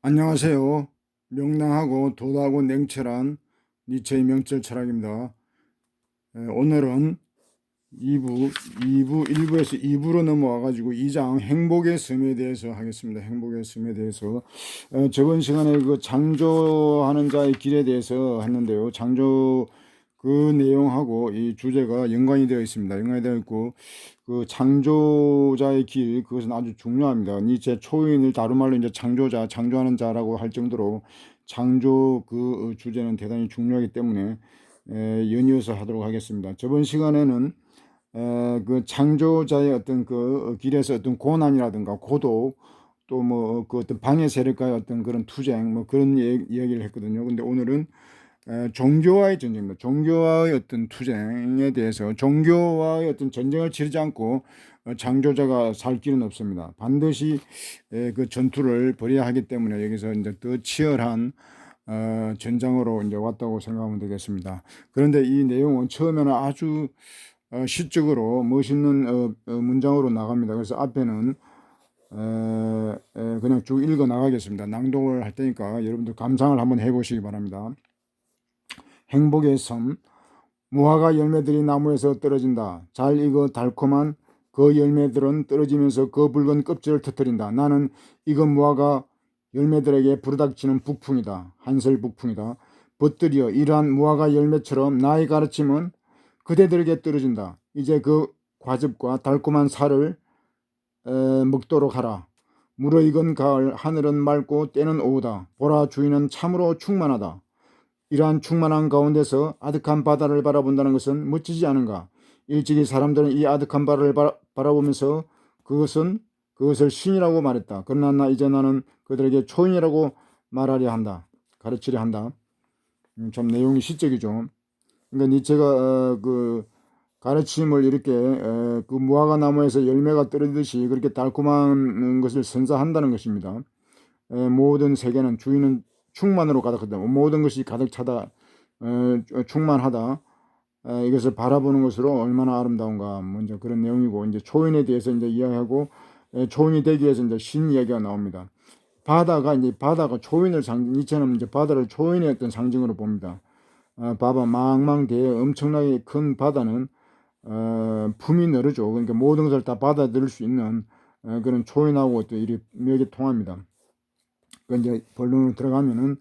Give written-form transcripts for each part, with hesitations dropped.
안녕하세요. 명랑하고 도도하고 냉철한 니체의 명철 철학입니다. 오늘은 1부에서 2부로 넘어와가지고 2장 행복의 섬에 대해서 하겠습니다. 행복의 섬에 대해서. 저번 시간에 그 창조하는 자의 길에 대해서 했는데요. 창조 그 내용하고 이 주제가 연관이 되어 있습니다. 연관이 되어 있고, 그 창조자의 길, 그것은 아주 중요합니다. 니체 초인을 다른 말로 이제 창조자, 창조하는 자라고 할 정도로 창조 그 주제는 대단히 중요하기 때문에 연이어서 하도록 하겠습니다. 저번 시간에는 그 창조자의 어떤 그 길에서 어떤 고난이라든가 고독, 또 뭐 그 어떤 방해 세력과의 어떤 그런 투쟁, 뭐 그런 이야기를 했거든요. 근데 오늘은 종교와의 전쟁입니다. 종교와의 어떤 투쟁에 대해서, 종교와의 어떤 전쟁을 치르지 않고 창조자가 살 길은 없습니다. 반드시 그 전투를 벌여야 하기 때문에 여기서 이제 더 치열한 전장으로 이제 왔다고 생각하면 되겠습니다. 그런데 이 내용은 처음에는 아주 시적으로 멋있는 문장으로 나갑니다. 그래서 앞에는 그냥 쭉 읽어 나가겠습니다. 낭독을 할 테니까 여러분들 감상을 한번 해보시기 바랍니다. 행복의 섬. 무화과 열매들이 나무에서 떨어진다. 잘 익어 달콤한 그 열매들은 떨어지면서 그 붉은 껍질을 터뜨린다. 나는 익은 무화과 열매들에게 부르닥치는 북풍이다. 한설 북풍이다. 벗들이여, 이러한 무화과 열매처럼 나의 가르침은 그대들에게 떨어진다. 이제 그 과즙과 달콤한 살을 먹도록 하라. 무르익은 가을, 하늘은 맑고 때는 오후다. 보라, 주인은 참으로 충만하다. 이러한 충만한 가운데서 아득한 바다를 바라본다는 것은 멋지지 않은가? 일찍이 사람들은 이 아득한 바다를 바라보면서 그것을 신이라고 말했다. 그러나 이제 나는 그들에게 초인이라고 말하려 한다. 가르치려 한다. 참 내용이 시적이죠. 그러니까 니체가 그 가르침을 이렇게 그 무화과 나무에서 열매가 떨어지듯이 그렇게 달콤한 것을 선사한다는 것입니다. 모든 세계는 주인은 충만으로 가득하다. 모든 것이 가득 차다. 충만하다. 이것을 바라보는 것으로 얼마나 아름다운가. 먼저 그런 내용이고, 이제 초인에 대해서 이제 이야기하고, 초인이 되기 위해서 이제 신 이야기가 나옵니다. 바다가 초인을 이처럼 이제 바다를 초인의 어떤 상징으로 봅니다. 봐봐, 망망대해 엄청나게 큰 바다는 품이 늘어죠. 그러니까 모든 것을 다 받아들일 수 있는 그런 초인하고 또 이리 묘하게 통합니다. 그 이제 본론으로 들어가면은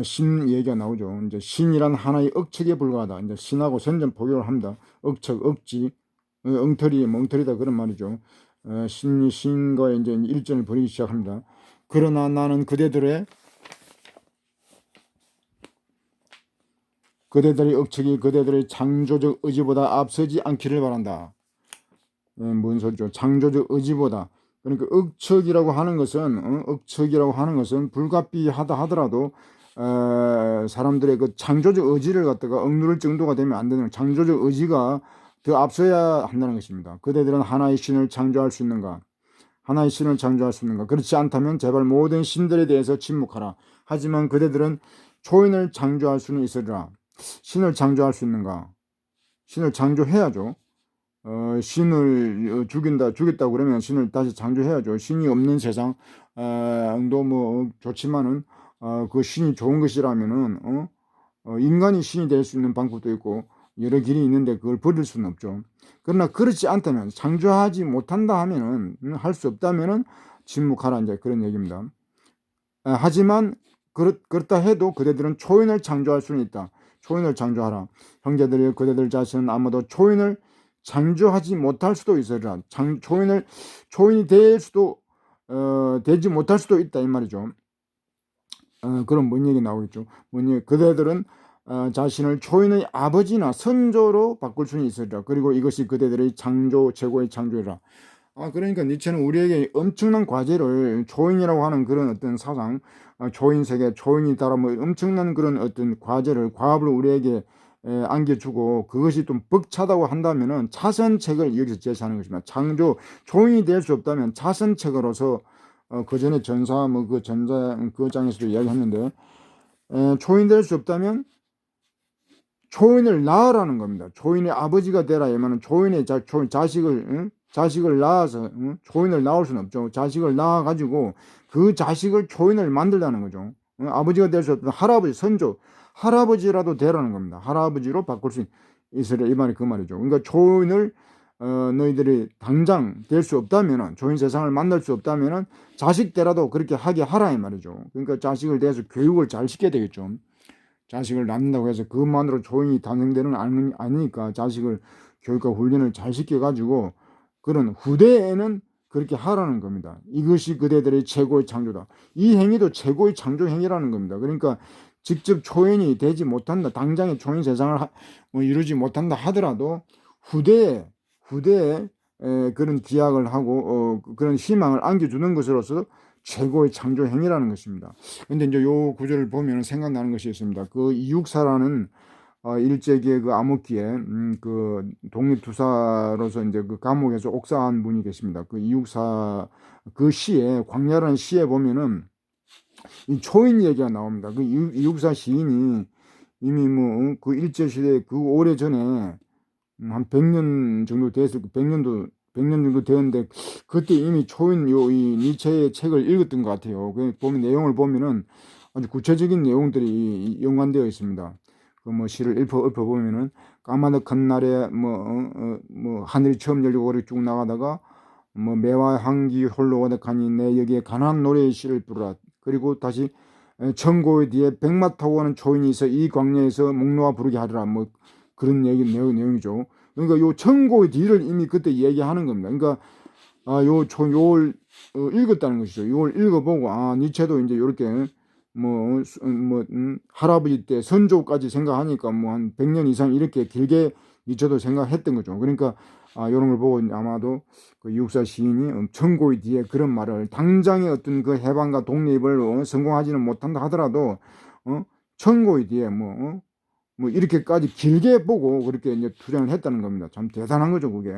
신 얘기가 나오죠. 이제 신이란 하나의 억측에 불과하다. 이제 신하고 선전 포교를 합니다. 억측, 억지, 엉터리, 멍터리다 그런 말이죠. 신과의 이제 일전을 벌이기 시작합니다. 그러나 나는 그대들의 억측이 그대들의 창조적 의지보다 앞서지 않기를 바란다. 뭔 소리죠? 창조적 의지보다. 그러니까 억측이라고 하는 것은 불가피하다 하더라도 사람들의 그 창조적 의지를 갖다가 억누를 정도가 되면 안 되는, 창조적 의지가 더 앞서야 한다는 것입니다. 그대들은 하나의 신을 창조할 수 있는가? 하나의 신을 창조할 수 있는가? 그렇지 않다면 제발 모든 신들에 대해서 침묵하라. 하지만 그대들은 초인을 창조할 수는 있으리라. 신을 창조할 수 있는가? 신을 창조해야죠. 신을 죽였다고 그러면 신을 다시 창조해야죠. 신이 없는 세상, 도 뭐 좋지만은, 그 신이 좋은 것이라면은, 인간이 신이 될 수 있는 방법도 있고, 여러 길이 있는데 그걸 버릴 수는 없죠. 그러나 그렇지 않다면, 창조하지 못한다 하면은, 할 수 없다면은, 침묵하라, 이제 그런 얘기입니다. 하지만, 그렇다 해도 그대들은 초인을 창조할 수는 있다. 초인을 창조하라. 형제들이 그대들 자신은 아마도 초인을 창조하지 못할 수도 있으리라. 초인이 될 수도 되지 못할 수도 있다 이 말이죠. 그럼 뭔 얘기 나오겠죠? 그대들은 자신을 초인의 아버지나 선조로 바꿀 수는 있으리라. 그리고 이것이 그대들의 최고의 창조이라. 그러니까 니체는 우리에게 엄청난 과제를, 초인이라고 하는 그런 어떤 사상, 초인 세계, 초인이 따라 뭐 엄청난 그런 어떤 과업을 우리에게 안겨주고, 그것이 좀 벅차다고 한다면은 차선책을 여기서 제시하는 것입니다. 초인이 될 수 없다면 차선책으로서, 그 전에 그 장에서도 이야기했는데, 초인 될 수 없다면 초인을 낳으라는 겁니다. 초인의 아버지가 되라. 이면은 자식을 낳아서 초인을 낳을 수는 없죠. 자식을 낳아 가지고 그 자식을 초인을 만들라는 거죠. 아버지가 될 수 없던 할아버지, 선조, 할아버지라도 되라는 겁니다. 할아버지로 바꿀 수 있으려, 이 말이 그 말이죠. 그러니까 초인을 너희들이 당장 될 수 없다면은, 초인 세상을 만날 수 없다면은 자식 때라도 그렇게 하게 하라 이 말이죠. 그러니까 자식을 대해서 교육을 잘 시켜야 되겠죠. 자식을 낳는다고 해서 그것만으로 초인이 탄생되는 아니니까 자식을 교육과 훈련을 잘 시켜가지고 그런 후대에는 그렇게 하라는 겁니다. 이것이 그대들의 최고의 창조다. 이 행위도 최고의 창조 행위라는 겁니다. 그러니까 직접 초인이 되지 못한다, 당장의 초인 세상을 이루지 못한다 하더라도 후대에 그런 기약을 하고 그런 희망을 안겨주는 것으로서 최고의 창조 행위라는 것입니다. 근데 이제 요 구절을 보면 생각나는 것이 있습니다. 그 이육사라는 일제기의 그 암흑기에 그 독립투사로서 이제 그 감옥에서 옥사한 분이 계십니다. 그 이육사 그 시에, 광야라는 시에 보면은 이 초인 얘기가 나옵니다. 그 이육사 시인이 이미 뭐 그 일제시대 그 오래 전에 한 100년 정도 됐을, 100년 정도 되었는데 그때 이미 초인 이 니체의 책을 읽었던 것 같아요. 그 보면 내용을 보면은 아주 구체적인 내용들이 연관되어 있습니다. 그 뭐 시를 읊어보면은 까마득한 날에 뭐 하늘이 처음 열리고 오래 쭉 나가다가 뭐 매화 향기 홀로 오득하니 내 여기에 가난한 노래의 시를 부르라. 그리고 다시 천고의 뒤에 백마 타고 가는 초인이 있어 이 광야에서 목놓아 부르게 하리라. 뭐 그런 내용이죠. 그러니까 요 천고의 뒤를 이미 그때 얘기하는 겁니다. 그러니까 요걸 읽었다는 것이죠. 요걸 읽어보고 니체도 이제 요렇게 할아버지 때 선조까지 생각하니까 뭐 한 100년 이상 이렇게 길게 니체도 생각했던 거죠. 그러니까 요런 걸 보고 아마도 그 육사 시인이 천고의 뒤에 그런 말을, 당장의 어떤 그 해방과 독립을 성공하지는 못한다 하더라도 천고의 뒤에 뭐 이렇게까지 길게 보고 그렇게 이제 투쟁을 했다는 겁니다. 참 대단한 거죠, 그게.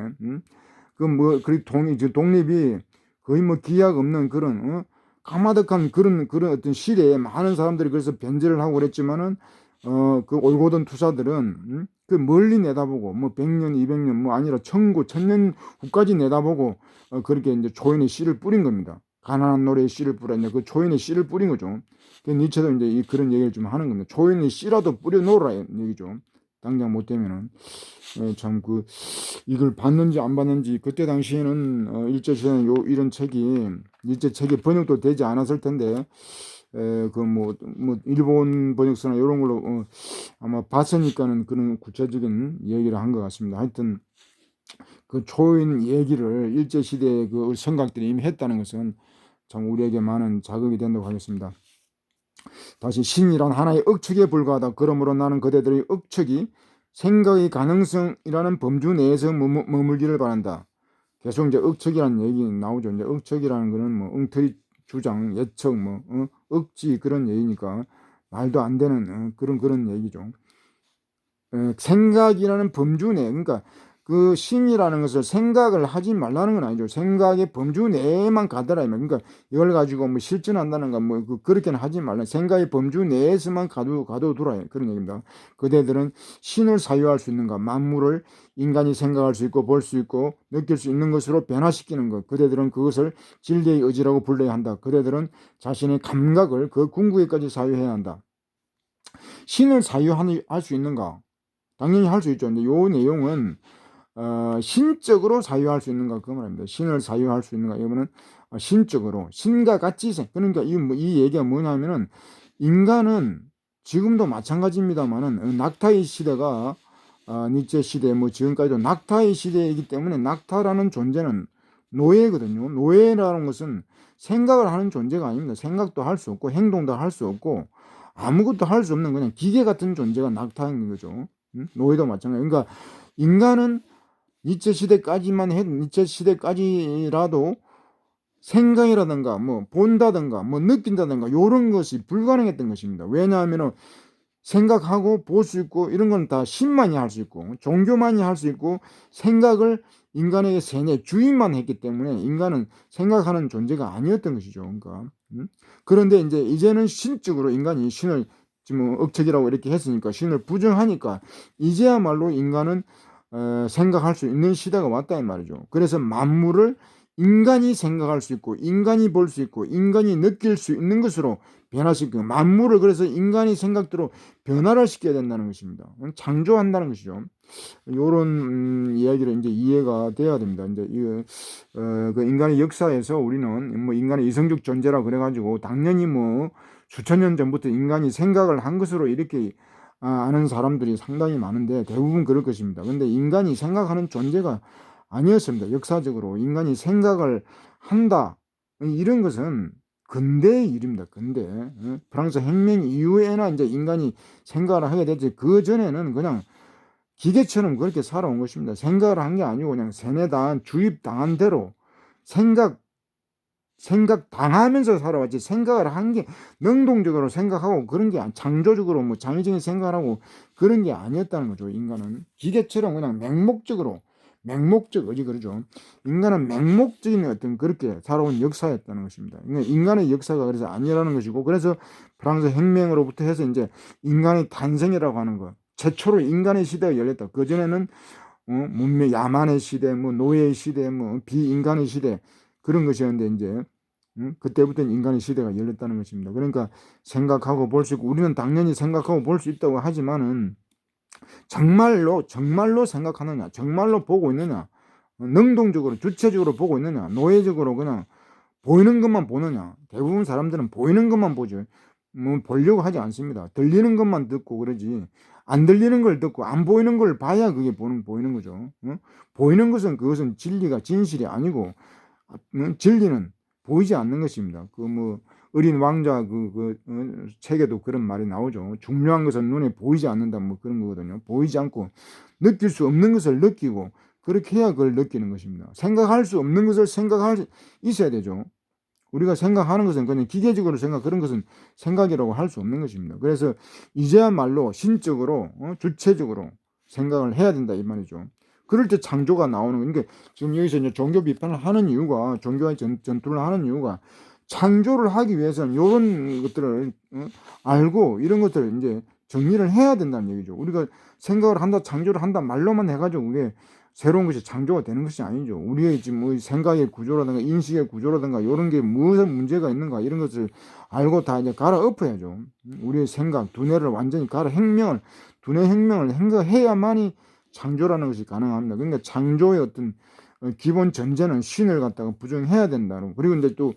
독립이 거의 뭐 기약 없는 그런 까마득한 그런 어떤 시대에 많은 사람들이 그래서 변제를 하고 그랬지만은 그 올고던 투사들은 그 멀리 내다보고 뭐 100년, 200년 뭐 아니라 천년 후까지 내다보고 그렇게 이제 초인의 씨를 뿌린 겁니다. 가난한 노래의 씨를 뿌렸냐, 그 초인의 씨를 뿌린 거죠. 니체도 이제 그런 얘기를 좀 하는 겁니다. 초인의 씨라도 뿌려 놓으라 얘기죠. 당장 못 되면은. 참 이걸 봤는지 안 봤는지, 그때 당시에는 일제 시대는 이런 책이, 일제 책이 번역도 되지 않았을 텐데 일본 번역서나 이런 걸로 아마 봤으니까는 그런 구체적인 얘기를 한 것 같습니다. 하여튼 그 초인 얘기를 일제 시대의 그 생각들이 이미 했다는 것은 참 우리에게 많은 자극이 된다고 하겠습니다. 다시 신이란 하나의 억측에 불과하다. 그러므로 나는 그대들의 억측이 생각의 가능성이라는 범주 내에서 머물기를 바란다. 계속 이제 억측이라는 얘기 나오죠. 이제 억측이라는 거는 뭐 엉터리 주장, 예측, 억지 그런 얘기니까 말도 안 되는 그런 얘기죠. 생각이라는 범주 내, 그러니까 그 신이라는 것을 생각을 하지 말라는 건 아니죠. 생각의 범주 내에만 가더라. 그러니까 이걸 가지고 뭐 실천한다는가 그렇게는 하지 말라. 생각의 범주 내에서만 가둬두라. 그런 얘기입니다. 그대들은 신을 사유할 수 있는가? 만물을 인간이 생각할 수 있고 볼 수 있고 느낄 수 있는 것으로 변화시키는 것. 그대들은 그것을 진리의 의지라고 불러야 한다. 그대들은 자신의 감각을 그 궁극에까지 사유해야 한다. 신을 사유할 수 있는가? 당연히 할 수 있죠. 근데 요 내용은 신적으로 사유할 수 있는가 그 말입니다. 신을 사유할 수 있는가, 이거는 신적으로 신과 같이. 그러니까 이 얘기가 뭐냐면은 인간은 지금도 마찬가지입니다만은 낙타의 시대가 니체 시대 뭐 지금까지도 낙타의 시대이기 때문에 낙타라는 존재는 노예거든요. 노예라는 것은 생각을 하는 존재가 아닙니다. 생각도 할 수 없고 행동도 할 수 없고 아무것도 할 수 없는 그냥 기계 같은 존재가 낙타인 거죠. 노예도 마찬가지. 그러니까 인간은 니체 시대까지라도 생각이라든가 뭐 본다든가 뭐 느낀다든가 이런 것이 불가능했던 것입니다. 왜냐하면 생각하고 볼 수 있고 이런 건 다 신만이 할 수 있고 종교만이 할 수 있고 생각을 인간에게 세뇌 주인만 했기 때문에 인간은 생각하는 존재가 아니었던 것이죠. 그러니까 그런데 이제는 신적으로 인간이 신을 지금 억측이라고 이렇게 했으니까, 신을 부정하니까 이제야말로 인간은 생각할 수 있는 시대가 왔다 이 말이죠. 그래서 만물을 인간이 생각할 수 있고 인간이 볼 수 있고 인간이 느낄 수 있는 것으로 변화시키고 만물을 그래서 인간이 생각대로 변화를 시켜야 된다는 것입니다. 창조한다는 것이죠. 요런 이야기를 이제 이해가 돼야 됩니다. 이제 그 인간의 역사에서 우리는 뭐 인간의 이성적 존재라 그래가지고 당연히 뭐 수천 년 전부터 인간이 생각을 한 것으로 이렇게 아는 사람들이 상당히 많은데 대부분 그럴 것입니다. 근데 인간이 생각하는 존재가 아니었습니다. 역사적으로 인간이 생각을 한다 이런 것은 근대의 일입니다. 근대 프랑스 혁명 이후에나 이제 인간이 생각을 하게 됐지 그 전에는 그냥 기계처럼 그렇게 살아온 것입니다. 생각을 한 게 아니고 그냥 세뇌당 주입당한 대로 생각 당하면서 살아왔지 생각을 한 게 능동적으로 생각하고 그런 게 창조적으로 뭐 창의적인 생각을 하고 그런 게 아니었다는 거죠. 인간은 기계처럼 그냥 맹목적 어지 그러죠. 인간은 맹목적인 어떤 그렇게 살아온 역사였다는 것입니다. 그러니까 인간의 역사가 그래서 아니라는 것이고 그래서 프랑스 혁명으로부터 해서 이제 인간의 탄생이라고 하는 것 최초로 인간의 시대가 열렸다. 그 전에는 문명 야만의 시대, 뭐 노예의 시대, 뭐 비인간의 시대 그런 것이었는데 이제 그때부터는 인간의 시대가 열렸다는 것입니다. 그러니까 생각하고 볼 수 있고 우리는 당연히 생각하고 볼 수 있다고 하지만은 정말로 생각하느냐, 정말로 보고 있느냐, 능동적으로 주체적으로 보고 있느냐, 노예적으로 그냥 보이는 것만 보느냐. 대부분 사람들은 보이는 것만 보죠. 뭐 보려고 하지 않습니다. 들리는 것만 듣고 그러지. 안 들리는 걸 듣고 안 보이는 걸 봐야 그게 보이는 거죠. 보이는 것은 그것은 진리가 진실이 아니고 진리는 보이지 않는 것입니다. 그 뭐 어린 왕자 책에도 그런 말이 나오죠. 중요한 것은 눈에 보이지 않는다 뭐 그런 거거든요. 보이지 않고 느낄 수 없는 것을 느끼고 그렇게 해야 그걸 느끼는 것입니다. 생각할 수 없는 것을 생각할 수 있어야 되죠. 우리가 생각하는 것은 그냥 기계적으로 그런 것은 생각이라고 할 수 없는 것입니다. 그래서 이제야말로 신적으로 주체적으로 생각을 해야 된다 이 말이죠. 그럴 때 창조가 나오는 거니까 지금 여기서 이제 종교 비판을 하는 이유가 종교와의 전투를 하는 이유가 창조를 하기 위해서는 이런 것들을 알고 이런 것들을 이제 정리를 해야 된다는 얘기죠. 우리가 생각을 한다, 창조를 한다 말로만 해가지고 그게 새로운 것이 창조가 되는 것이 아니죠. 우리의 지금 뭐 생각의 구조라든가 인식의 구조라든가 이런 게 무슨 문제가 있는가 이런 것을 알고 다 이제 갈아엎어야죠. 우리의 생각, 두뇌를 완전히 두뇌 혁명을 해야만이 창조라는 것이 가능합니다. 그러니까 창조의 어떤 기본 전제는 신을 갖다가 부정해야 된다는. 그리고 이제 또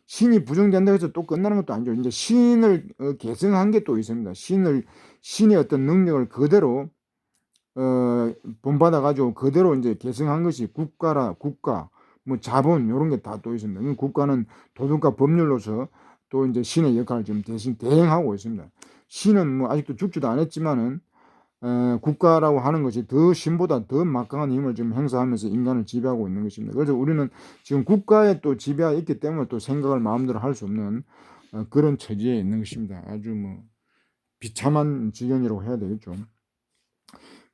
신이 부정된다고 해서 또 끝나는 것도 아니죠. 이제 신을 계승한 게 또 있습니다. 신의 어떤 능력을 그대로 본받아 가지고 그대로 이제 계승한 것이 국가, 뭐 자본 이런 게 다 또 있습니다. 국가는 도덕과 법률로서 또 이제 신의 역할을 지금 대신 대행하고 있습니다. 신은 뭐 아직도 죽지도 않았지만은 국가라고 하는 것이 더 신보다 더 막강한 힘을 지금 행사하면서 인간을 지배하고 있는 것입니다. 그래서 우리는 지금 국가에 또 지배가 있기 때문에 또 생각을 마음대로 할 수 없는 그런 처지에 있는 것입니다. 아주 뭐 비참한 지경이라고 해야 되겠죠.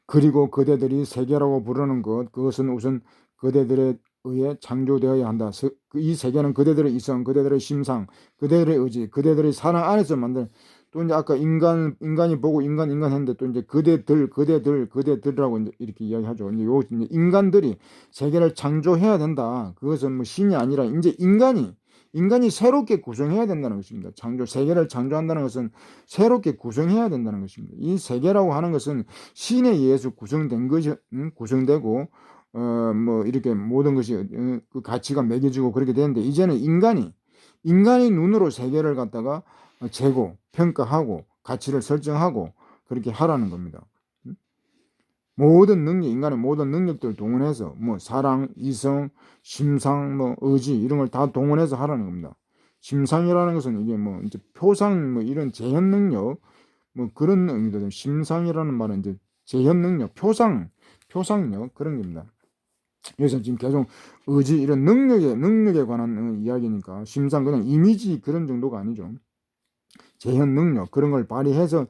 그리고 그대들이 세계라고 부르는 그것은 우선 그대들에 의해 창조되어야 한다. 이 세계는 그대들의 이성, 그대들의 심상, 그대들의 의지, 그대들의 사랑 안에서 만든 또 이제 아까 인간이 보고 인간 했는데 또 이제 그대들이라고 이제 이렇게 이야기하죠. 이제 이제 인간들이 세계를 창조해야 된다. 그것은 뭐 신이 아니라 이제 인간이 새롭게 구성해야 된다는 것입니다. 세계를 창조한다는 것은 새롭게 구성해야 된다는 것입니다. 이 세계라고 하는 것은 신에 의해서 구성된 것이 구성되고 뭐 이렇게 모든 것이 그 가치가 매겨지고 그렇게 되는데 이제는 인간이 눈으로 세계를 갖다가 재고 평가하고 가치를 설정하고 그렇게 하라는 겁니다. 인간의 모든 능력들을 동원해서 뭐 사랑, 이성, 심상, 뭐 의지 이런 걸 다 동원해서 하라는 겁니다. 심상이라는 것은 이게 뭐 이제 표상 뭐 이런 재현 능력 뭐 그런 의미거든요. 심상이라는 말은 이제 재현 능력, 표상력 그런 겁니다. 여기서 지금 계속 의지 이런 능력에 관한 이야기니까 심상 그냥 이미지 그런 정도가 아니죠. 재현 능력 그런 걸 발휘해서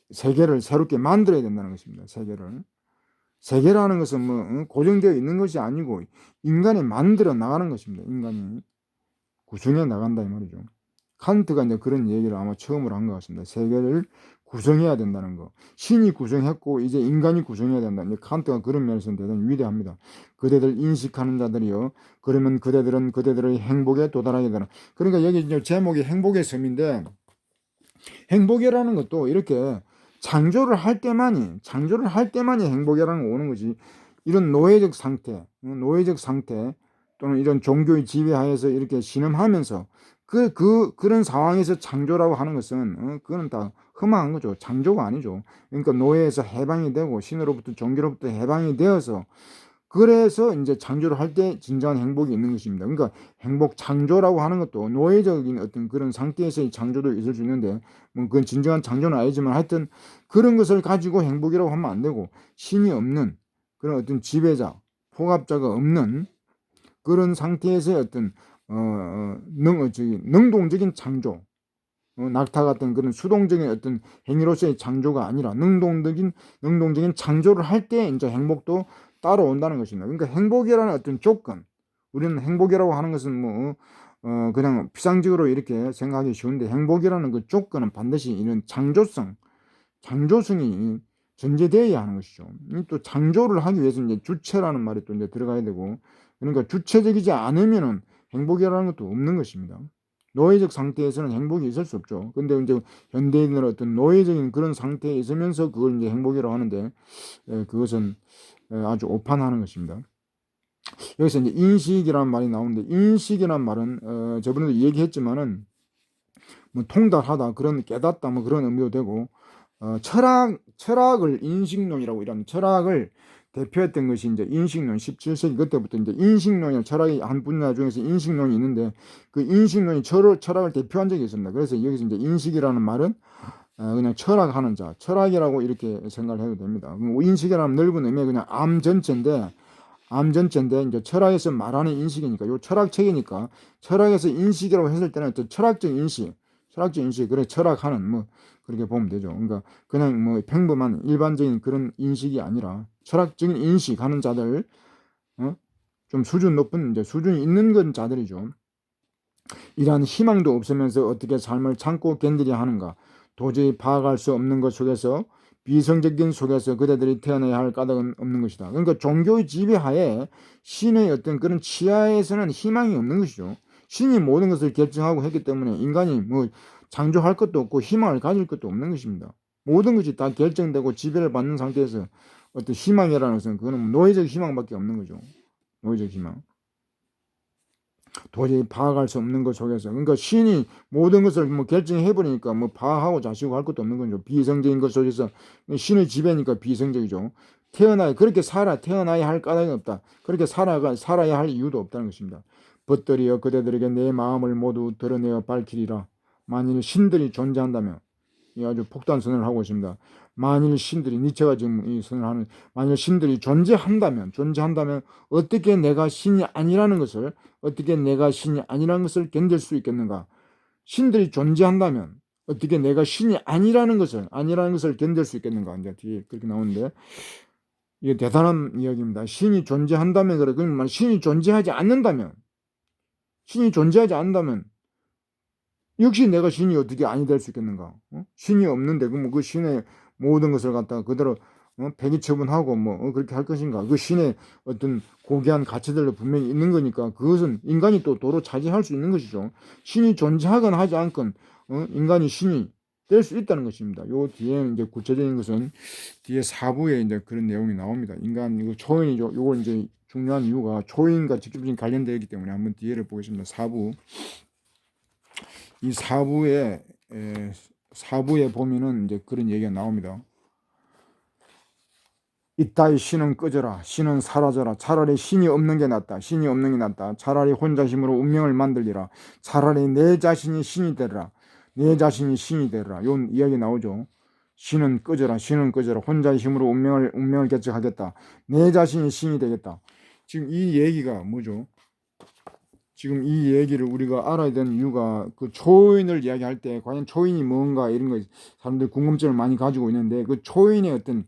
세계를 새롭게 만들어야 된다는 것입니다. 세계라는 것은 뭐 고정되어 있는 것이 아니고 인간이 만들어 나가는 것입니다. 인간이 구성해 나간다 이 말이죠. 칸트가 이제 그런 얘기를 아마 처음으로 한 것 같습니다. 세계를 구성해야 된다는 거. 신이 구성했고 이제 인간이 구성해야 된다. 이제 칸트가 그런 면에서는 대단히 위대합니다. 그대들 인식하는 자들이요. 그러면 그대들은 그대들의 행복에 도달하게 되는. 그러니까 여기 이제 제목이 행복의 섬인데, 행복이라는 것도 이렇게 창조를 할 때만이 행복이라는 거 오는 거지. 이런 노예적 상태 또는 이런 종교의 지배하에서 이렇게 신음하면서 그런 상황에서 창조라고 하는 것은 그거는 다 흠한 거죠. 창조가 아니죠. 그러니까 노예에서 해방이 되고 신으로부터 종교로부터 해방이 되어서 그래서 이제 창조를 할 때 진정한 행복이 있는 것입니다. 그러니까 행복 창조라고 하는 것도 노예적인 어떤 그런 상태에서의 창조도 있을 수 있는데, 뭐 그건 진정한 창조는 아니지만 하여튼 그런 것을 가지고 행복이라고 하면 안 되고, 신이 없는 그런 어떤 지배자, 포갑자가 없는 그런 상태에서의 어떤 능동적인 창조, 낙타 같은 그런 수동적인 어떤 행위로서의 창조가 아니라 능동적인 창조를 할 때 이제 행복도 따라온다는 것입니다. 그러니까 행복이라는 어떤 조건, 우리는 행복이라고 하는 것은 뭐 그냥 피상적으로 이렇게 생각하기 쉬운데, 행복이라는 그 조건은 반드시 이런 창조성이 전제되어야 하는 것이죠. 또 창조를 하기 위해서 이제 주체라는 말이 또 이제 들어가야 되고, 그러니까 주체적이지 않으면은 행복이라는 것도 없는 것입니다. 노예적 상태에서는 행복이 있을 수 없죠. 근데 이제 현대인은 어떤 노예적인 그런 상태에 있으면서 그걸 이제 행복이라고 하는데, 그것은 아주 오판하는 것입니다. 여기서 이제 인식이라는 말이 나오는데, 인식이라는 말은 저번에도 얘기했지만은 뭐 통달하다, 그런 깨닫다, 뭐 그런 의미도 되고, 철학을 인식론이라고, 이런 철학을 대표했던 것이 이제 인식론, 17세기 그때부터 이제 인식론이, 철학의 한 분야 중에서 인식론이 있는데, 그 인식론이 철학을 대표한 적이 있습니다. 그래서 여기서 이제 인식이라는 말은 그냥 철학하는 자, 철학이라고 이렇게 생각을 해도 됩니다. 인식이라는 넓은 의미의 그냥 암 전체인데 이제 철학에서 말하는 인식이니까, 요 철학책이니까 철학에서 인식이라고 했을 때는 또 철학적 인식, 그래 철학하는 뭐 그렇게 보면 되죠. 그러니까 그냥 뭐 평범한 일반적인 그런 인식이 아니라 철학적인 인식하는 자들, 좀 수준 높은 이제 수준이 있는 건 자들이죠. 이러한 희망도 없으면서 어떻게 삶을 참고 견디려 하는가? 도저히 파악할 수 없는 것 속에서, 비성적인 속에서 그대들이 태어나야 할 까닭은 없는 것이다. 그러니까 종교의 지배하에 신의 어떤 그런 치하에서는 희망이 없는 것이죠. 신이 모든 것을 결정하고 했기 때문에 인간이 뭐 창조할 것도 없고 희망을 가질 것도 없는 것입니다. 모든 것이 다 결정되고 지배를 받는 상태에서 어떤 희망이라는 것은 그거는 노예적 희망밖에 없는 거죠. 노예적 희망. 도저히 파악할 수 없는 것 속에서, 그러니까 신이 모든 것을 뭐 결정해 버리니까 뭐 파악하고 자시고 할 것도 없는 거죠. 비성적인 것 속에서, 신의 지배니까 비성적이죠. 태어나야 할 까닭이 없다. 그렇게 살아야 할 이유도 없다는 것입니다. 벗들이여 그대들에게 내 마음을 모두 드러내어 밝히리라. 만일 신들이 존재한다면, 이 아주 폭탄 선언을 하고 있습니다. 만일 신들이, 니체가 지금 이 선언을 하는, 만일 신들이 존재한다면 어떻게 내가 신이 아니라는 것을 견딜 수 있겠는가? 신들이 존재한다면 어떻게 내가 신이 아니라는 것을 견딜 수 있겠는가? 이제 뒤에 그렇게 나오는데, 이게 대단한 이야기입니다. 신이 존재한다면 그래. 그러면 신이 존재하지 않는다면 역시 내가 신이 어떻게 아니 될 수 있겠는가? 신이 없는데 그럼 그 신의 모든 것을 갖다가 그대로 폐기 처분하고 뭐 그렇게 할 것인가? 그 신의 어떤 고귀한 가치들도 분명히 있는 거니까 그것은 인간이 또 도로 차지할 수 있는 것이죠. 신이 존재하건 하지 않건 인간이 신이 될 수 있다는 것입니다. 요 뒤에 이제 구체적인 것은 뒤에 4부에 이제 그런 내용이 나옵니다. 인간 이거 초인이죠. 요거 이제 중요한 이유가 초인과 직접적인 관련되어 있기 때문에 한번 뒤에를 보겠습니다. 4부. 이 4부에 보면은 이제 그런 얘기가 나옵니다. 이따위 신은 꺼져라. 신은 사라져라. 차라리 신이 없는 게 낫다. 차라리 혼자 힘으로 운명을 만들리라. 차라리 내 자신이 신이 되라. 요 이야기 나오죠. 신은 꺼져라. 혼자 힘으로 운명을 개척하겠다. 내 자신이 신이 되겠다. 지금 이 얘기가 뭐죠? 지금 이 얘기를 우리가 알아야 되는 이유가, 그 초인을 이야기할 때 과연 초인이 뭔가 이런 거 사람들이 궁금증을 많이 가지고 있는데, 그 초인의 어떤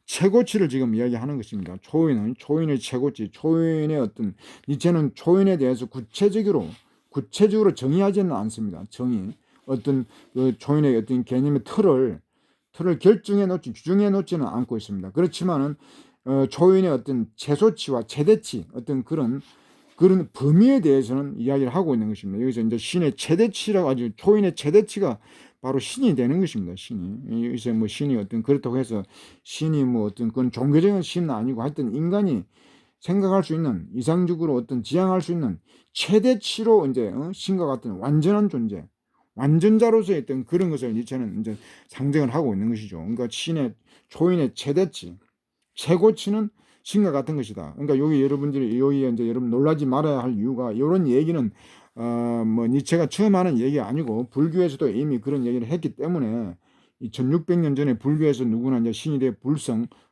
최고치를 지금 이야기하는 것입니다. 초인의 최고치, 초인의 어떤, 니체는 초인에 대해서 구체적으로 정의하지는 않습니다. 어떤 그 초인의 어떤 개념의 틀을 틀을 결정해 놓지 규정해 놓지는 않고 있습니다. 그렇지만은 초인의 어떤 최소치와 최대치 어떤 그런 범위에 대해서는 이야기를 하고 있는 것입니다. 여기서 이제 신의 최대치라고 아주 초인의 최대치가 바로 신이 되는 것입니다. 신이. 여기서 뭐 신이 어떤 그렇다고 해서 신이 뭐 어떤 그런 종교적인 신은 아니고 하여튼 인간이 생각할 수 있는 이상적으로 어떤 지향할 수 있는 최대치로 이제 신과 같은 완전한 존재, 완전자로서의 어떤 그런 것을 니체는 이제 상정을 하고 있는 것이죠. 그러니까 신의 초인의 최대치, 최고치는 신과 같은 것이다. 그러니까 여기 여러분들이 여기 이제 여러분 놀라지 말아야 할 이유가 이런 얘기는 뭐 니체가 처음 하는 얘기 아니고 불교에서도 이미 그런 얘기를 했기 때문에 이 1600년 전에 불교에서 누구나 이제 신이 돼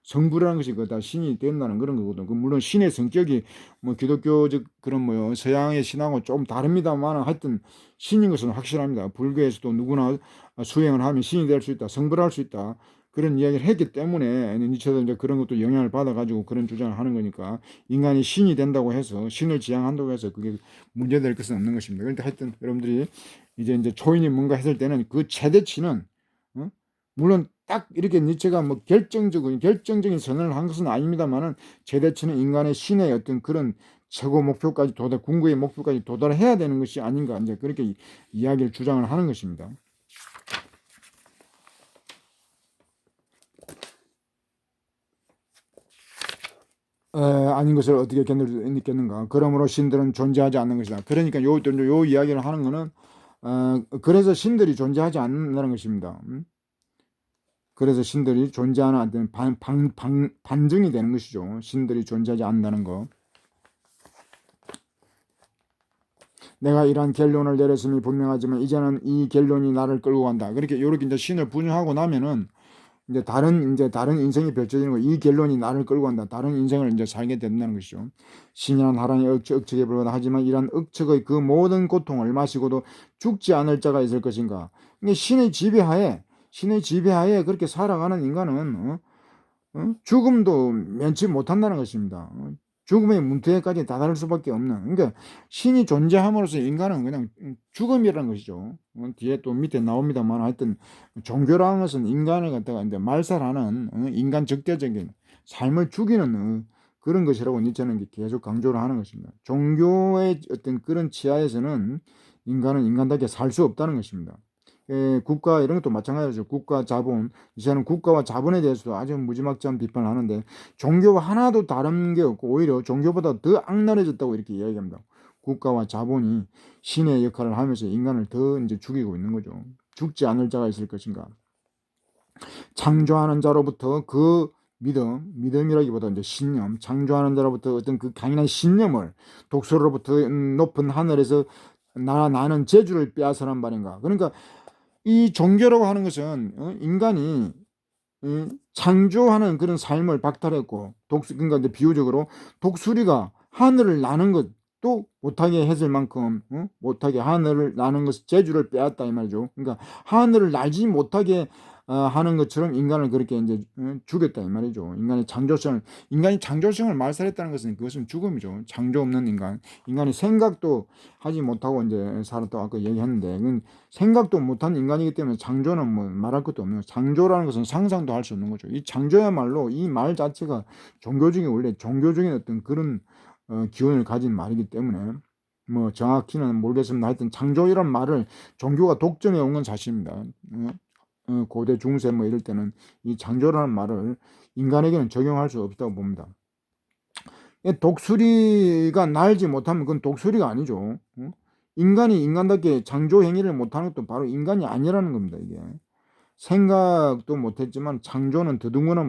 성부라는 것이 다 신이 된다는 그런 거거든. 물론 신의 성격이 뭐 기독교적 그런 뭐 서양의 신하고 조금 다릅니다만 하여튼 신인 것은 확실합니다. 불교에서도 누구나 수행을 하면 신이 될 수 있다, 성불할 수 있다. 그런 이야기를 했기 때문에 니체도 이제 그런 것도 영향을 받아가지고 그런 주장을 하는 거니까 인간이 신이 된다고 해서 신을 지향한다고 해서 그게 문제될 것은 없는 것입니다. 그런데 하여튼 여러분들이 이제 초인이 뭔가 했을 때는 그 최대치는 물론 딱 이렇게 니체가 뭐 결정적인 선언을 한 것은 아닙니다만은 최대치는 인간의 신의 어떤 그런 최고 목표까지 궁극의 목표까지 도달해야 되는 것이 아닌가 이제 그렇게 이야기를 주장을 하는 것입니다. 아닌 것을 어떻게 견딜 그러므로 신들은 존재하지 않는 것이다. 그러니까 요 이야기를 하는 거는 그래서 신들이 존재하지 않는다는 것입니다. 그래서 신들이 존재하는 어떤 반증이 되는 것이죠. 신들이 존재하지 않는다는 거. 내가 이러한 결론을 내렸음이 분명하지만 이제는 이 결론이 나를 끌고 간다. 그렇게 요렇게 이제 신을 부정하고 나면은 이제 다른 인생이 펼쳐지는 거. 이 결론이 나를 끌고 간다. 다른 인생을 이제 살게 된다는 것이죠. 신이란 하나님의 억측에 불과하다. 하지만 이러한 억측의 그 모든 고통을 마시고도 죽지 않을 자가 있을 것인가. 그러니까 신의 지배하에 그렇게 살아가는 인간은 죽음도 면치 못한다는 것입니다. 죽음의 문턱에까지 다다를 수밖에 없는. 그러니까 신이 존재함으로써 인간은 그냥 죽음이라는 것이죠. 뒤에 또 밑에 나옵니다만 하여튼 종교라는 것은 인간을 갖다가 이제 말살하는 인간 적대적인 삶을 죽이는 그런 것이라고 니체는 계속 강조를 하는 것입니다. 종교의 어떤 그런 치하에서는 인간은 인간답게 살 수 없다는 것입니다. 국가 이런 것도 마찬가지죠. 국가 자본, 이제는 국가와 자본에 대해서도 아주 무지막지한 비판을 하는데 종교와 하나도 다른 게 없고 오히려 종교보다 더 악랄해졌다고 이렇게 이야기합니다. 국가와 자본이 신의 역할을 하면서 인간을 더 이제 죽이고 있는 거죠. 죽지 않을 자가 있을 것인가. 창조하는 자로부터 그 믿음이라기보다 이제 신념, 창조하는 자로부터 어떤 그 강인한 신념을 독수로부터 높은 하늘에서 나는 재주를 빼앗으란 말인가. 그러니까 이 종교라고 하는 것은 인간이 창조하는 그런 삶을 박탈했고 그러니까 이제 비유적으로 독수리가 하늘을 나는 것도 못하게 했을 만큼 못하게 하늘을 나는 것 재주를 빼앗다 이 말이죠. 그러니까 하늘을 날지 못하게 하는 것처럼 인간을 그렇게 이제 죽였다 이 말이죠. 인간이 창조성을 말살했다는 것은 그것은 죽음이죠. 창조 없는 인간이 생각도 하지 못하고 이제 살았다고 아까 얘기했는데 생각도 못한 인간이기 때문에 창조는 뭐 말할 것도 없는 거죠. 창조라는 것은 상상도 할 수 없는 거죠. 이 창조야말로 이 말 자체가 원래 종교적인 어떤 그런 기원을 가진 말이기 때문에 뭐 정확히는 모르겠습니다. 하여튼 창조이란 말을 종교가 독점해 온 건 사실입니다. 고대 중세 뭐 이럴 때는 이 창조라는 말을 인간에게는 적용할 수 없다고 봅니다. 독수리가 날지 못하면 그건 독수리가 아니죠. 인간이 인간답게 창조 행위를 못하는 것도 바로 인간이 아니라는 겁니다. 이게 생각도 못했지만 창조는 더더구나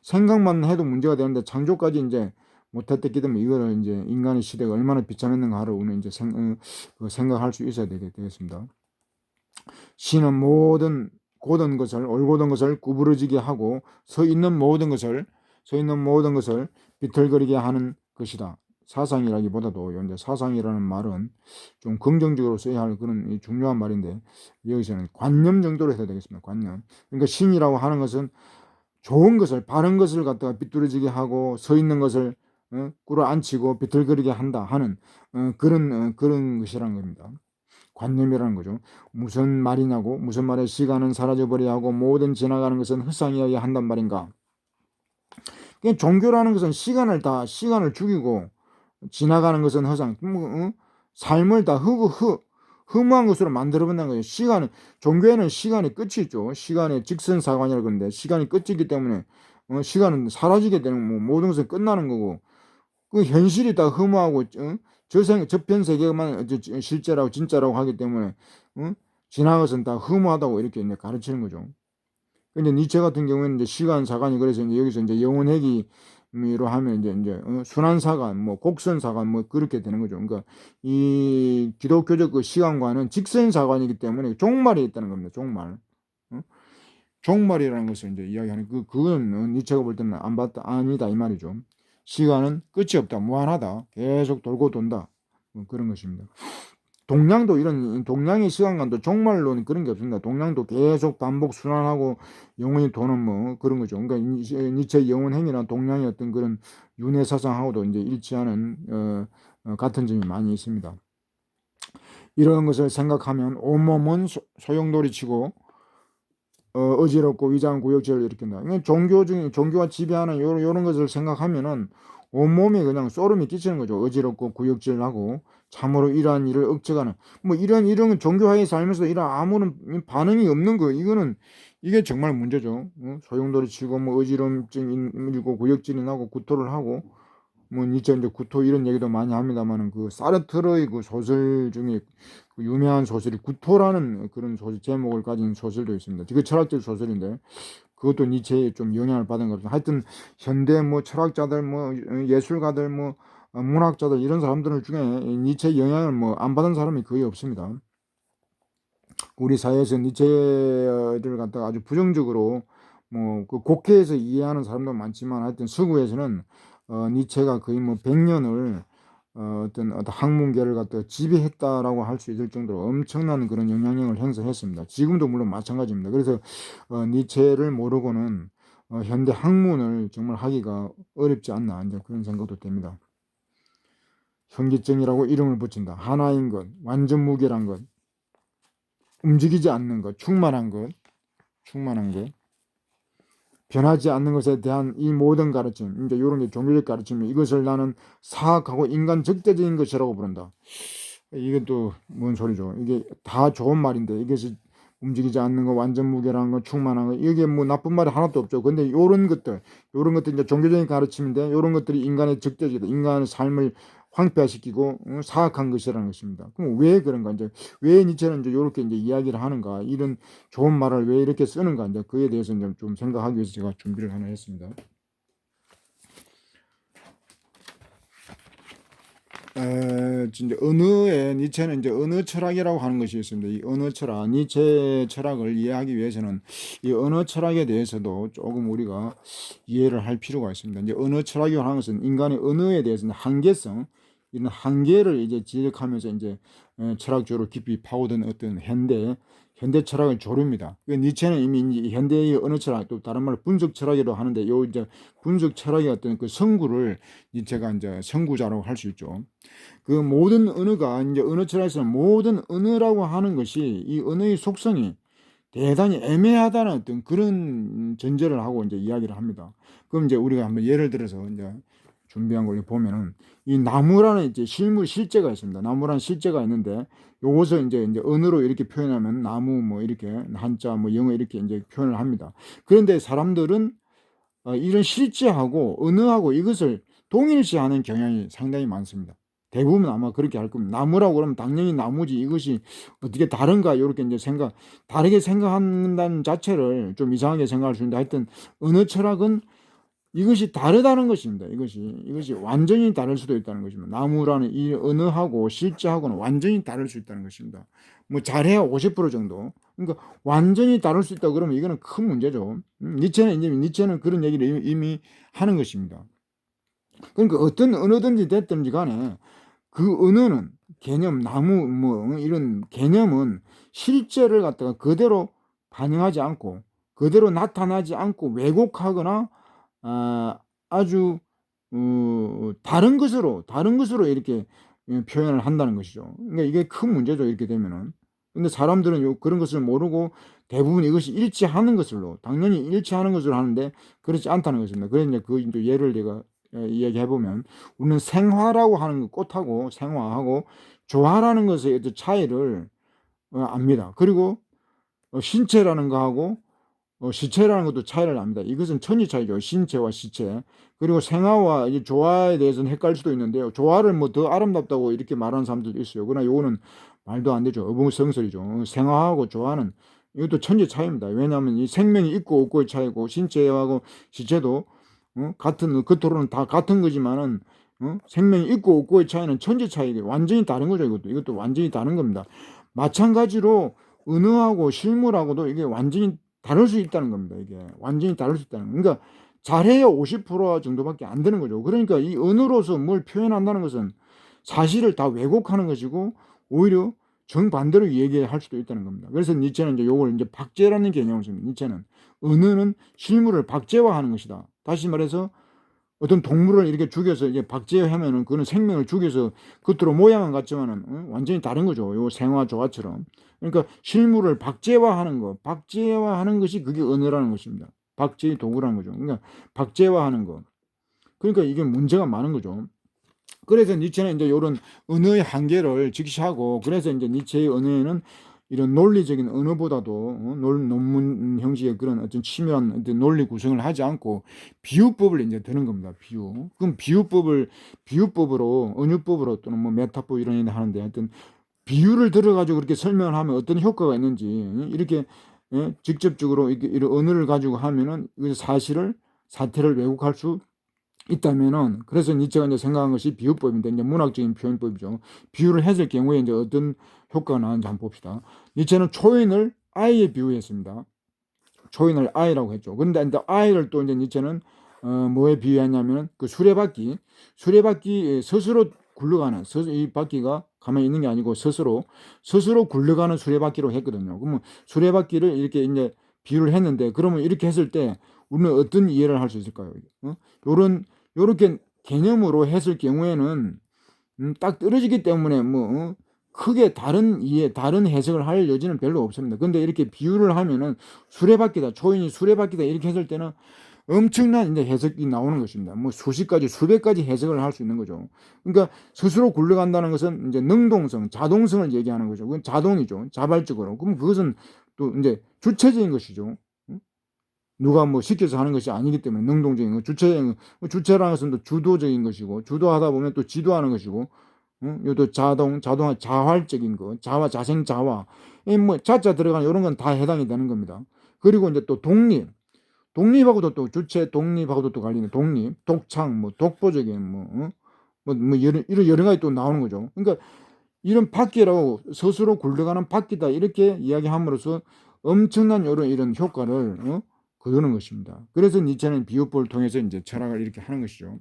생각만 해도 문제가 되는데 창조까지 이제 못했기 때문에 이거를 이제 인간의 시대가 얼마나 비참했는가를 우리는 이제 생각할 수 있어야 되겠습니다. 신은 고든 것을 올곧은 것을 구부러지게 하고 서 있는 모든 것을 비틀거리게 하는 것이다. 사상이라기보다도 이제 사상이라는 말은 좀 긍정적으로 써야 할 그런 중요한 말인데 여기서는 관념 정도로 해야 되겠습니다. 관념. 그러니까 신이라고 하는 것은 좋은 것을 바른 것을 갖다가 비뚤어지게 하고 서 있는 것을 꿇어앉히고 비틀거리게 한다 하는 그런 것이라는 겁니다. 관념이라는 거죠. 무슨 말이냐고, 무슨 말에 시간은 사라져버려야 하고 모든 지나가는 것은 흑상이어야 한단 말인가. 그러니까 종교라는 것은 시간을 죽이고 지나가는 것은 허상, 삶을 다 허무한 것으로 만들어본다는 거예요. 종교에는 시간이 끝이 있죠. 시간의 직선사관이라고 그러는데, 시간이 끝이 있기 때문에, 시간은 사라지게 되는, 모든 것은 끝나는 거고, 그 현실이 다 허무하고, 저편 세계만 실제라고, 진짜라고 하기 때문에, 지나간 것은 다 허무하다고 이렇게 이제 가르치는 거죠. 근데 니체 같은 경우에는 이제 시간사관이, 그래서 이제 여기서 이제 영혼회귀, 로 하면 이제 순환사관, 곡선사관, 그렇게 되는 거죠. 그러니까 이 기독교적 그 시간관은 직선사관이기 때문에 종말이 있다는 겁니다. 종말. 종말이라는 것을 이제 이야기하는 그건 니체가 볼 때는 아니다 이 말이죠. 시간은 끝이 없다, 무한하다, 계속 돌고 돈다, 그런 것입니다. 동양의 시간관도 종말론이 그런 게 없습니다. 동양도 계속 반복 순환하고 영원히 도는 그런 거죠. 그러니까 니체의 영혼행위나 동양의 어떤 그런 윤회 사상하고도 이제 일치하는 같은 점이 많이 있습니다. 이런 것을 생각하면 온몸은 소용돌이치고 어지럽고 위장 구역질을 일으킨다. 종교가 지배하는 요런 것을 생각하면은 온몸이 그냥 소름이 끼치는 거죠. 어지럽고 구역질하고 참으로 이러한 일을 억제하는, 이런 종교화에 살면서 이런 아무런 반응이 없는 거, 이게 정말 문제죠. 소용돌이 치고 어지럼증 일고 구역질이 나고 구토를 하고, 니체 이제 구토 이런 얘기도 많이 합니다만은, 그 사르트르의 그 소설 중에 그 유명한 소설이 구토라는 그런 소설 제목을 가진 소설도 있습니다. 그 철학적 소설인데, 그것도 니체에 좀 영향을 받은 것 같습니다. 하여튼 현대 철학자들, 예술가들, 문학자들 이런 사람들 중에 니체 영향을 안 받은 사람이 거의 없습니다. 우리 사회에서 니체를 갖다가 아주 부정적으로 그 곡해해서 이해하는 사람도 많지만, 하여튼 서구에서는 니체가 거의 100년을 어떤 학문계를 갖다가 지배했다라고 할 수 있을 정도로 엄청난 그런 영향력을 행사했습니다. 지금도 물론 마찬가지입니다. 그래서 니체를 모르고는 현대 학문을 정말 하기가 어렵지 않나, 이제 그런 생각도 됩니다. 현기증이라고 이름을 붙인다. 하나인 것, 완전 무결한 것, 움직이지 않는 것, 충만한 것, 변하지 않는 것에 대한 이 모든 가르침, 이제 이런 게 종교적 가르침이, 이것을 나는 사악하고 인간 적대적인 것이라고 부른다. 이게 또 뭔 소리죠? 이게 다 좋은 말인데, 이것이 움직이지 않는 거, 완전 무결한 거, 충만한 거, 이게 나쁜 말이 하나도 없죠. 근데 요런 것들 이제 종교적인 가르침인데, 요런 것들이 인간의 적대적이다, 인간의 삶을 황폐화시키고 사악한 것이라는 것입니다. 그럼 왜 그런가? 이제 왜 니체는 이제 이렇게 이제 이야기를 하는가? 이런 좋은 말을 왜 이렇게 쓰는가? 이제 그에 대해서 좀 생각하기 위해서 제가 준비를 하나 했습니다. 진짜 니체는 이제 언어 철학이라고 하는 것이 있습니다. 이 언어 철학, 니체 철학을 이해하기 위해서는 이 언어 철학에 대해서도 조금 우리가 이해를 할 필요가 있습니다. 이제 언어 철학이라고 하는 것은 인간의 언어에 대해서는 한계성, 이런 한계를 이제 지적하면서 이제 철학적으로 깊이 파고든 어떤 현대 철학의 조류입니다. 니체는 이미 현대의 언어 철학, 또 다른 말로 분석 철학이라고 하는데, 요 이제 분석 철학의 어떤 그 성구를 니체가 이제 성구자라고 할 수 있죠. 그 모든 언어가 이제 언어 철학에서는 모든 언어라고 하는 것이 이 언어의 속성이 대단히 애매하다는 어떤 그런 전제를 하고 이제 이야기를 합니다. 그럼 이제 우리가 한번 예를 들어서 이제 준비한 걸 보면은, 이 나무라는 이제 실제가 있습니다. 나무라는 실제가 있는데, 요것을 이제 언어로 이렇게 표현하면 나무 이렇게 한자 영어 이렇게 이제 표현을 합니다. 그런데 사람들은 이런 실제하고 언어하고 이것을 동일시하는 경향이 상당히 많습니다. 대부분 아마 그렇게 할 겁니다. 나무라고 그러면 당연히 나무지, 이것이 어떻게 다른가, 이렇게 이제 다르게 생각한다는 자체를 좀 이상하게 생각할 수 있는데, 하여튼 언어 철학은 이것이 다르다는 것입니다. 이것이 완전히 다를 수도 있다는 것입니다. 나무라는 이 언어하고 실제하고는 완전히 다를 수 있다는 것입니다. 잘해야 50% 정도. 그러니까 완전히 다를 수 있다 그러면 이거는 큰 문제죠. 니체는 그런 얘기를 이미 하는 것입니다. 그러니까 어떤 언어든지 됐든지 간에 그 언어는 개념, 나무 이런 개념은 실제를 갖다가 그대로 반영하지 않고, 그대로 나타나지 않고 왜곡하거나 아주 다른 것으로 이렇게 표현을 한다는 것이죠. 그러니까 이게 큰 문제죠. 이렇게 되면은. 근데 사람들은 그런 것을 모르고 대부분 이것이 일치하는 것으로, 당연히 일치하는 것으로 하는데 그렇지 않다는 것입니다. 그래서 이제 그 예를 내가 이야기해 보면, 우리는 생화라고 하는 것, 꽃하고 생화하고 조화라는 것의 어떤 차이를 압니다. 그리고 신체라는 거하고 시체라는 것도 차이를 압니다. 이것은 천지 차이죠. 신체와 시체. 그리고 생화와 조화에 대해서는 헷갈릴 수도 있는데요. 조화를 뭐 더 아름답다고 이렇게 말하는 사람들도 있어요. 그러나 요거는 말도 안 되죠. 어벙성설이죠. 생화하고 조화는 이것도 천지 차이입니다. 왜냐하면 이 생명이 있고 없고의 차이고, 신체하고 시체도 같은, 겉으로는 다 같은 거지만은 생명이 있고 없고의 차이는 천지 차이고 완전히 다른 거죠. 이것도 완전히 다른 겁니다. 마찬가지로 은어하고 실물하고도 이게 완전히 다를 수 있다는 겁니다. 이게 완전히 다를 수 있다는 거. 그러니까 잘해야 50% 정도밖에 안 되는 거죠. 그러니까 이 언어로서 뭘 표현한다는 것은 사실을 다 왜곡하는 것이고, 오히려 정반대로 얘기할 수도 있다는 겁니다. 그래서 니체는 이제 요걸 이제 박제라는 개념을 씁니다. 니체는 언어는 실물을 박제화하는 것이다. 다시 말해서 어떤 동물을 이렇게 죽여서 이게 박제하면은 그는 생명을 죽여서 겉으로 모양은 같지만은 완전히 다른 거죠. 요 생화 조화처럼. 그러니까 실물을 박제화하는 거, 박제화하는 것이 그게 언어라는 것입니다. 박제의 도구라는 거죠. 그러니까 박제화하는 거. 그러니까 이게 문제가 많은 거죠. 그래서 니체는 이제 이런 언어의 한계를 직시하고, 그래서 이제 니체의 언어에는 이런 논리적인 언어보다도 논문 형식의 그런 어떤 치밀한 어떤 논리 구성을 하지 않고 비유법을 이제 드는 겁니다. 비유. 그럼 비유법으로, 은유법으로 또는 뭐 메타법 이런 일 하는데, 하여튼 비유를 들어가지고 그렇게 설명을 하면 어떤 효과가 있는지 이렇게 직접적으로 이런 언어를 가지고 하면은 사태를 왜곡할 수 있다면은, 그래서 니체가 이제 생각한 것이 비유법인데, 이제 문학적인 표현법이죠. 비유를 했을 경우에 이제 어떤 효과가 나는지 한번 봅시다. 니체는 초인을 아이에 비유했습니다. 초인을 아이라고 했죠. 그런데 이제 아이를 또 이제 니체는 뭐에 비유했냐면은 그 수레바퀴 스스로 굴러가는, 이 바퀴가 가만히 있는 게 아니고 스스로 굴러가는 수레바퀴로 했거든요. 그러면 수레바퀴를 이렇게 이제 비유를 했는데, 그러면 이렇게 했을 때 우리는 어떤 이해를 할 수 있을까요? 요렇게 개념으로 했을 경우에는 딱 떨어지기 때문에 뭐 크게 다른 해석을 할 여지는 별로 없습니다. 근데 이렇게 비유를 하면은 수레바퀴다, 초인이 수레바퀴다 이렇게 했을 때는 엄청난 이제 해석이 나오는 것입니다. 뭐 수십 가지, 수백 가지 해석을 할 수 있는 거죠. 그러니까 스스로 굴러간다는 것은 이제 능동성, 자동성을 얘기하는 거죠. 그건 자동이죠. 자발적으로. 그럼 그것은 또 이제 주체적인 것이죠. 누가 뭐 시켜서 하는 것이 아니기 때문에 능동적인 거. 주체라는 것은 또 주도적인 것이고, 주도하다 보면 또 지도하는 것이고, 이것도 자활적인 거, 자생자화, 뭐 자자 들어가는 이런 건 다 해당이 되는 겁니다. 그리고 이제 또 독립하고도 또 주체 독립하고도 또 갈리는 독창, 뭐 독보적인 여러 가지 또 나오는 거죠. 그러니까 이런 바퀴라고, 스스로 굴러가는 바퀴다 이렇게 이야기함으로써 엄청난 이런 효과를 거두는 것입니다. 그래서 니체는 비유법을 통해서 이제 철학을 이렇게 하는 것이죠.